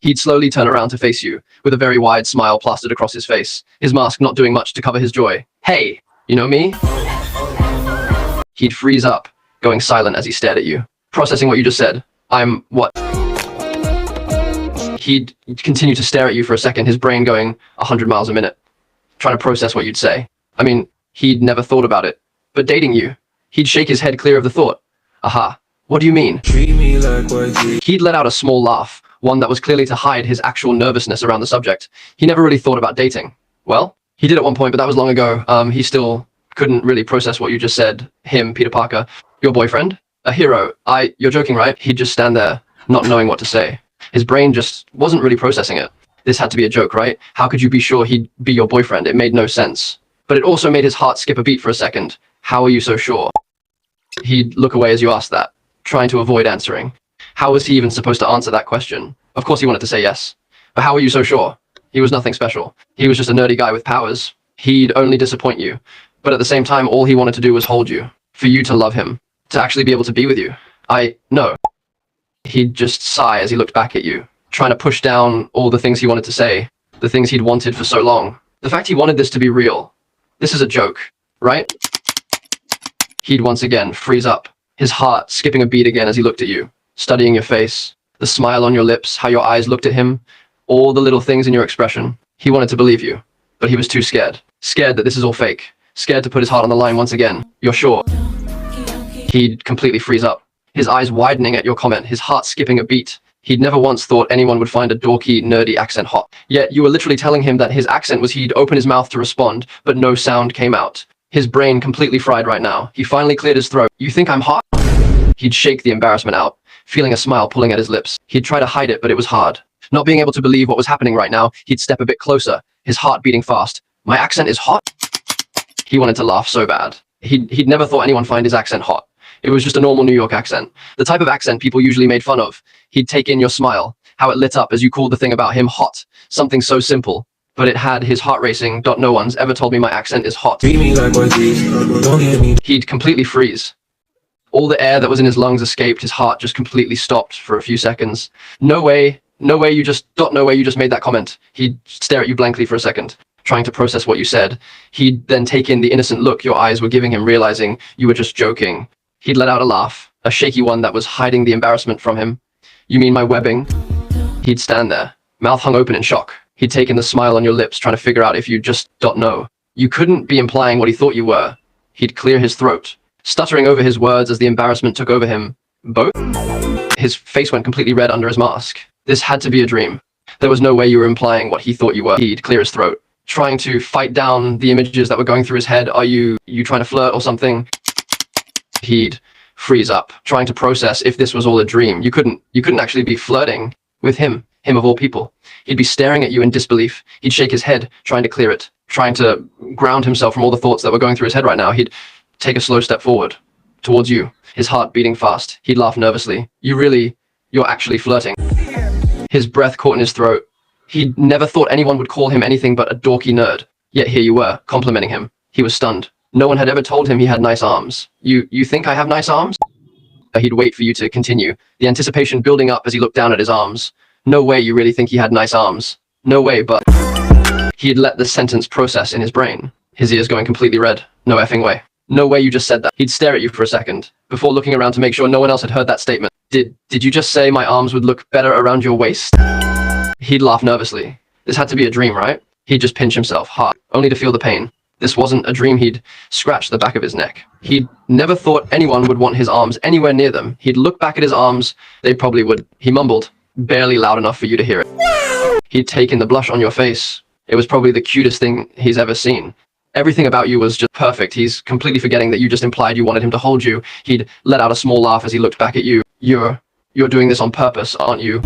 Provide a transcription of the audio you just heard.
He'd slowly turn around to face you, with a very wide smile plastered across his face, his mask not doing much to cover his joy. Hey, you know me? He'd freeze up, going silent as he stared at you, processing what you just said. I'm what? He'd continue to stare at you for a second, his brain going 100 miles a minute, trying to process what you'd say. I mean, he'd never thought about it, but dating you, he'd shake his head clear of the thought. Aha, what do you mean? He'd let out a small laugh, one that was clearly to hide his actual nervousness around the subject. He never really thought about dating. Well, he did at one point, but that was long ago. He still couldn't really process what you just said. Him, Peter Parker, your boyfriend? A hero. You're joking, right? He'd just stand there, not knowing what to say. His brain just wasn't really processing it. This had to be a joke, right? How could you be sure he'd be your boyfriend? It made no sense. But it also made his heart skip a beat for a second. How are you so sure? He'd look away as you asked that, trying to avoid answering. How was he even supposed to answer that question? Of course he wanted to say yes. But how are you so sure? He was nothing special. He was just a nerdy guy with powers. He'd only disappoint you. But at the same time, all he wanted to do was hold you. For you to love him. To actually be able to be with you. No. He'd just sigh as he looked back at you, trying to push down all the things he wanted to say, the things he'd wanted for so long. The fact he wanted this to be real. This is a joke, right? He'd once again freeze up, his heart skipping a beat again as he looked at you, studying your face, the smile on your lips, how your eyes looked at him, all the little things in your expression. He wanted to believe you, but he was too scared. Scared that this is all fake. Scared to put his heart on the line once again. You're sure? He'd completely freeze up, his eyes widening at your comment, his heart skipping a beat. He'd never once thought anyone would find a dorky, nerdy accent hot. Yet you were literally telling him that his accent was he'd open his mouth to respond, but no sound came out. His brain completely fried right now. He finally cleared his throat. You think I'm hot? He'd shake the embarrassment out, feeling a smile pulling at his lips. He'd try to hide it, but it was hard. Not being able to believe what was happening right now, he'd step a bit closer, his heart beating fast. My accent is hot? He wanted to laugh so bad. He'd never thought anyone find his accent hot. It was just a normal New York accent. The type of accent people usually made fun of. He'd take in your smile, how it lit up as you called the thing about him hot. Something so simple. But it had his heart racing. No one's ever told me my accent is hot. He'd completely freeze. All the air that was in his lungs escaped. His heart just completely stopped for a few seconds. No way you just made that comment. He'd stare at you blankly for a second, trying to process what you said. He'd then take in the innocent look your eyes were giving him, realizing you were just joking. He'd let out a laugh, a shaky one that was hiding the embarrassment from him. You mean my webbing? He'd stand there, mouth hung open in shock. He'd taken the smile on your lips, trying to figure out if you just know. You couldn't be implying what he thought you were. He'd clear his throat, stuttering over his words as the embarrassment took over him. Both? His face went completely red under his mask. This had to be a dream. There was no way you were implying what he thought you were. He'd clear his throat, trying to fight down the images that were going through his head. Are you trying to flirt or something? He'd freeze up, trying to process if this was all a dream. You couldn't actually be flirting with him of all people. He'd be staring at you in disbelief. He'd shake his head, trying to clear it, trying to ground himself from all the thoughts that were going through his head right now. He'd take a slow step forward towards you, his heart beating fast. He'd laugh nervously. You're actually flirting. His breath caught in his throat. He'd never thought anyone would call him anything but a dorky nerd. Yet here you were, complimenting him. He was stunned. No one had ever told him he had nice arms. You think I have nice arms? He'd wait for you to continue, the anticipation building up as he looked down at his arms. No way you really think he had nice arms. No way, but... He'd let the sentence process in his brain, his ears going completely red. No effing way. No way you just said that. He'd stare at you for a second, before looking around to make sure no one else had heard that statement. Did you just say my arms would look better around your waist? He'd laugh nervously. This had to be a dream, right? He'd just pinch himself hard, only to feel the pain. This wasn't a dream. He'd scratch the back of his neck. He'd never thought anyone would want his arms anywhere near them. He'd look back at his arms. They probably would. He mumbled, barely loud enough for you to hear it. He'd taken the blush on your face. It was probably the cutest thing he's ever seen. Everything about you was just perfect. He's completely forgetting that you just implied you wanted him to hold you. He'd let out a small laugh as he looked back at you. You're doing this on purpose, aren't you?